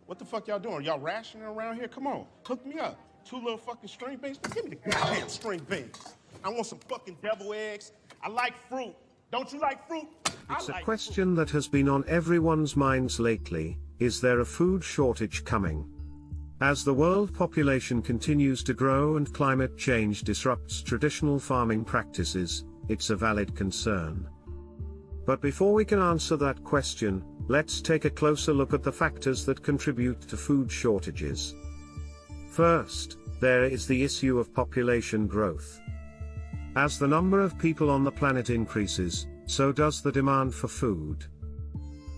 What the fuck y'all doing? Y'all rationing around here? Come on, hook me up. 2 little fucking string beans? Give me the goddamn string beans. I want some fucking devil eggs. I like fruit. Don't you like fruit? It's a question that has been on everyone's minds lately. Is there a food shortage coming? As the world population continues to grow and climate change disrupts traditional farming practices, it's a valid concern. But before we can answer that question, let's take a closer look at the factors that contribute to food shortages. First, there is the issue of population growth. As the number of people on the planet increases, so does the demand for food.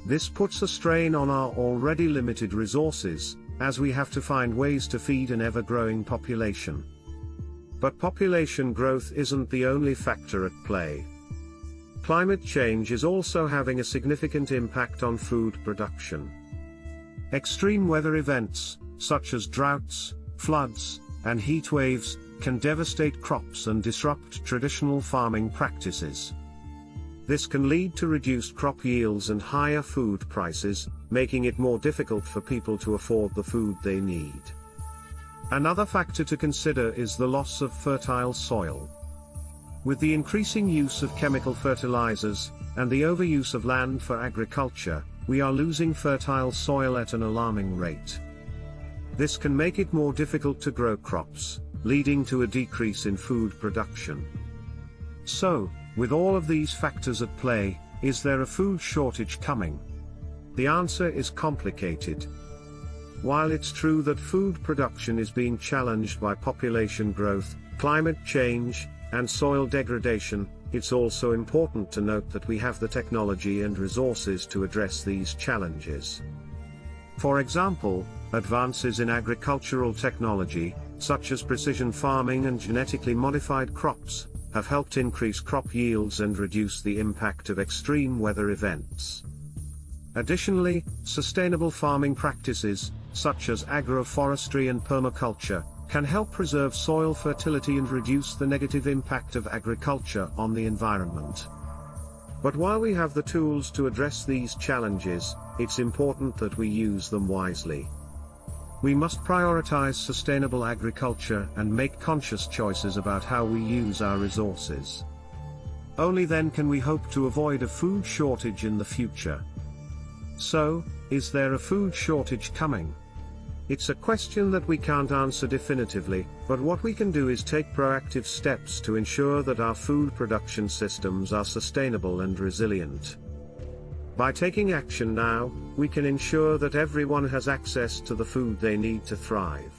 This puts a strain on our already limited resources, as we have to find ways to feed an ever-growing population. But population growth isn't the only factor at play. Climate change is also having a significant impact on food production. Extreme weather events, such as droughts, floods, and heat waves, can devastate crops and disrupt traditional farming practices. This can lead to reduced crop yields and higher food prices, making it more difficult for people to afford the food they need. Another factor to consider is the loss of fertile soil. With the increasing use of chemical fertilizers, and the overuse of land for agriculture, we are losing fertile soil at an alarming rate. This can make it more difficult to grow crops, leading to a decrease in food production. So, with all of these factors at play, is there a food shortage coming? The answer is complicated. While it's true that food production is being challenged by population growth, climate change, and soil degradation, it's also important to note that we have the technology and resources to address these challenges. For example, advances in agricultural technology, such as precision farming and genetically modified crops, have helped increase crop yields and reduce the impact of extreme weather events. Additionally, sustainable farming practices, such as agroforestry and permaculture, can help preserve soil fertility and reduce the negative impact of agriculture on the environment. But while we have the tools to address these challenges, it's important that we use them wisely. We must prioritize sustainable agriculture and make conscious choices about how we use our resources. Only then can we hope to avoid a food shortage in the future. So, is there a food shortage coming? It's a question that we can't answer definitively, but what we can do is take proactive steps to ensure that our food production systems are sustainable and resilient. By taking action now, we can ensure that everyone has access to the food they need to thrive.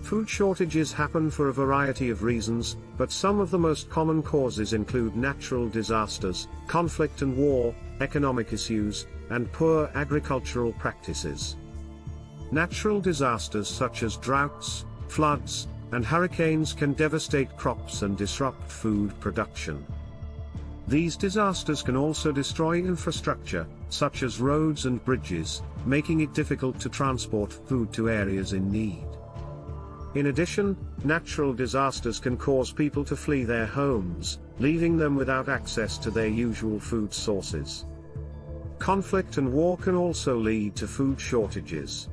Food shortages happen for a variety of reasons, but some of the most common causes include natural disasters, conflict and war, economic issues, and poor agricultural practices. Natural disasters such as droughts, floods, and hurricanes can devastate crops and disrupt food production. These disasters can also destroy infrastructure, such as roads and bridges, making it difficult to transport food to areas in need. In addition, natural disasters can cause people to flee their homes, leaving them without access to their usual food sources. Conflict and war can also lead to food shortages.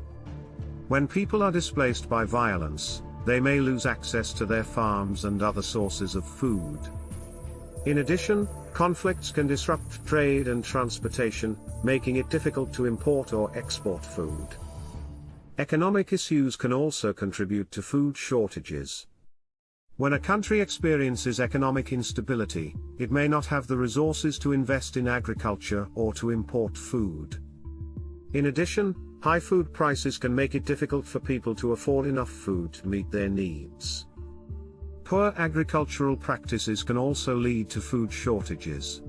When people are displaced by violence, they may lose access to their farms and other sources of food. In addition, conflicts can disrupt trade and transportation, making it difficult to import or export food. Economic issues can also contribute to food shortages. When a country experiences economic instability, it may not have the resources to invest in agriculture or to import food. In addition, high food prices can make it difficult for people to afford enough food to meet their needs. Poor agricultural practices can also lead to food shortages.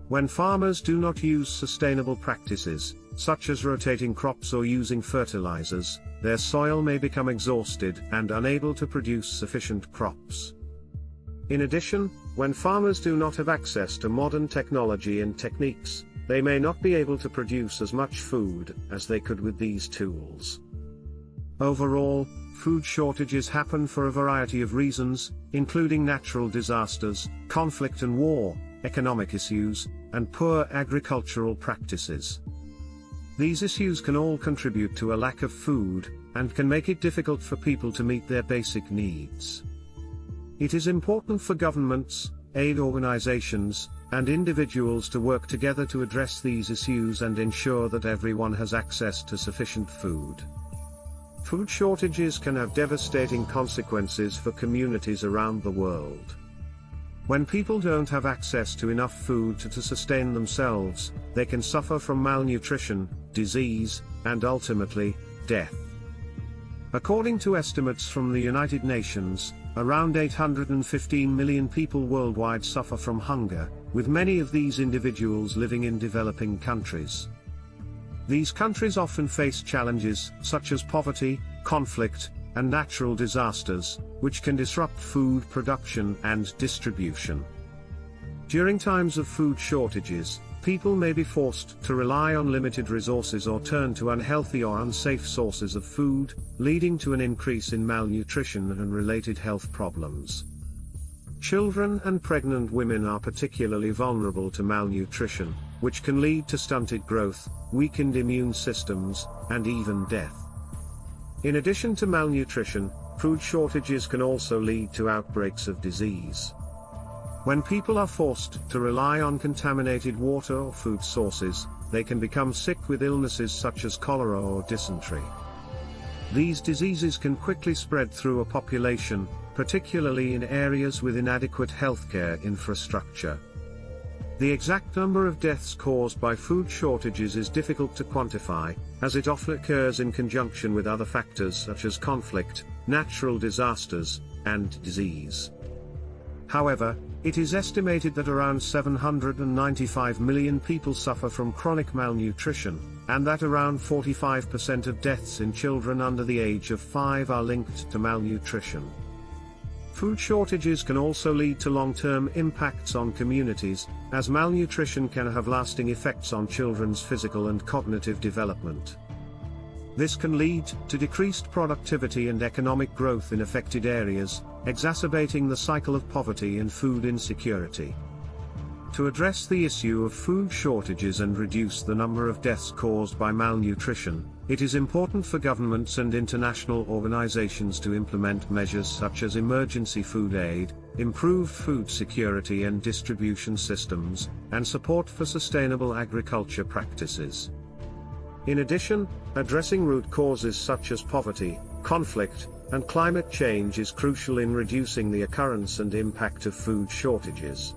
When farmers do not use sustainable practices, such as rotating crops or using fertilizers, their soil may become exhausted and unable to produce sufficient crops. In addition, when farmers do not have access to modern technology and techniques, they may not be able to produce as much food as they could with these tools. Overall, food shortages happen for a variety of reasons, including natural disasters, conflict and war, economic issues, and poor agricultural practices. These issues can all contribute to a lack of food, and can make it difficult for people to meet their basic needs. It is important for governments, aid organizations, and individuals to work together to address these issues and ensure that everyone has access to sufficient food. Food shortages can have devastating consequences for communities around the world. When people don't have access to enough food to sustain themselves, they can suffer from malnutrition, disease, and ultimately, death. According to estimates from the United Nations, around 815 million people worldwide suffer from hunger, with many of these individuals living in developing countries. These countries often face challenges such as poverty, conflict, and natural disasters, which can disrupt food production and distribution. During times of food shortages, people may be forced to rely on limited resources or turn to unhealthy or unsafe sources of food, leading to an increase in malnutrition and related health problems. Children and pregnant women are particularly vulnerable to malnutrition, which can lead to stunted growth, weakened immune systems, and even death. In addition to malnutrition, food shortages can also lead to outbreaks of disease. When people are forced to rely on contaminated water or food sources, they can become sick with illnesses such as cholera or dysentery. These diseases can quickly spread through a population, particularly in areas with inadequate healthcare infrastructure. The exact number of deaths caused by food shortages is difficult to quantify, as it often occurs in conjunction with other factors such as conflict, natural disasters, and disease. However, it is estimated that around 795 million people suffer from chronic malnutrition, and that around 45% of deaths in children under the age of 5 are linked to malnutrition. Food shortages can also lead to long-term impacts on communities, as malnutrition can have lasting effects on children's physical and cognitive development. This can lead to decreased productivity and economic growth in affected areas, exacerbating the cycle of poverty and food insecurity. To address the issue of food shortages and reduce the number of deaths caused by malnutrition, it is important for governments and international organizations to implement measures such as emergency food aid, improved food security and distribution systems, and support for sustainable agriculture practices. In addition, addressing root causes such as poverty, conflict, and climate change is crucial in reducing the occurrence and impact of food shortages.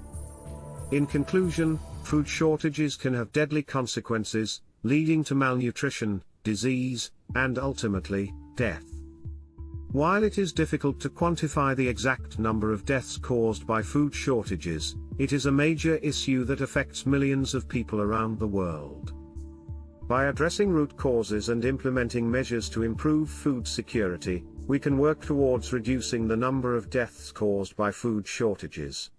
In conclusion, food shortages can have deadly consequences, leading to malnutrition, disease, and ultimately, death. While it is difficult to quantify the exact number of deaths caused by food shortages, it is a major issue that affects millions of people around the world. By addressing root causes and implementing measures to improve food security, we can work towards reducing the number of deaths caused by food shortages.